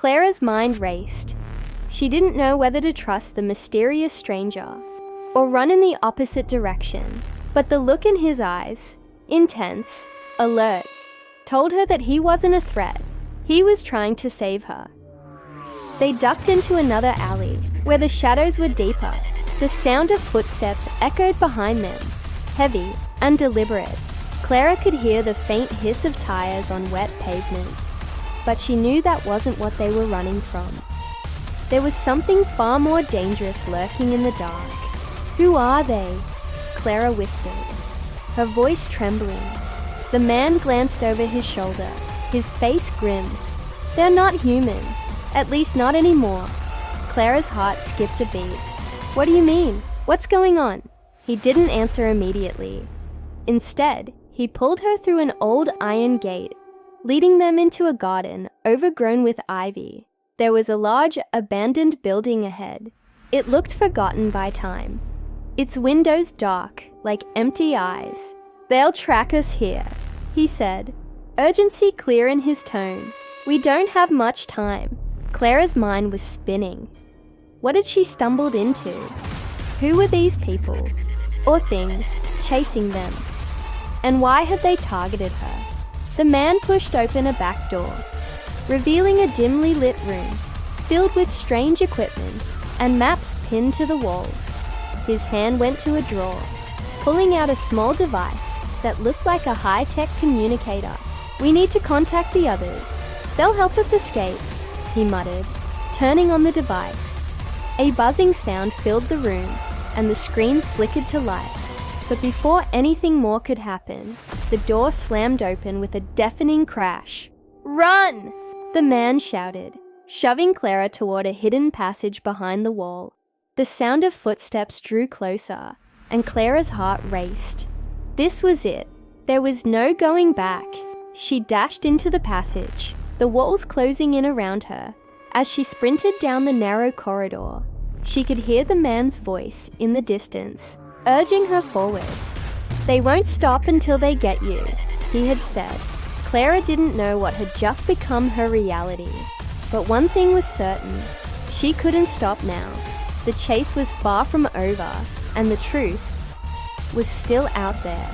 Clara's mind raced. She didn't know whether to trust the mysterious stranger or run in the opposite direction, but the look in his eyes, intense, alert, told her that he wasn't a threat. He was trying to save her. They ducked into another alley, where the shadows were deeper. The sound of footsteps echoed behind them, heavy and deliberate. Clara could hear the faint hiss of tires on wet pavement, but she knew that wasn't what they were running from. There was something far more dangerous lurking in the dark. "Who are they?" Clara whispered, her voice trembling. The man glanced over his shoulder, his face grim. "They're not human, at least not anymore." Clara's heart skipped a beat. "What do you mean? What's going on?" He didn't answer immediately. Instead, he pulled her through an old iron gate, leading them into a garden overgrown with ivy. There was a large, abandoned building ahead. It looked forgotten by time, its windows dark, like empty eyes. "They'll track us here," he said, urgency clear in his tone. "We don't have much time." Clara's mind was spinning. What had she stumbled into? Who were these people, or things, chasing them? And why had they targeted her? The man pushed open a back door, revealing a dimly lit room, filled with strange equipment and maps pinned to the walls. His hand went to a drawer, pulling out a small device that looked like a high-tech communicator. "We need to contact the others. They'll help us escape," he muttered, turning on the device. A buzzing sound filled the room, and the screen flickered to life. But before anything more could happen, the door slammed open with a deafening crash. "Run!" the man shouted, shoving Clara toward a hidden passage behind the wall. The sound of footsteps drew closer, and Clara's heart raced. This was it. There was no going back. She dashed into the passage, the walls closing in around her. As she sprinted down the narrow corridor, she could hear the man's voice in the distance, urging her forward. "They won't stop until they get you," he had said. Clara didn't know what had just become her reality, but one thing was certain: she couldn't stop now. The chase was far from over, and the truth was still out there.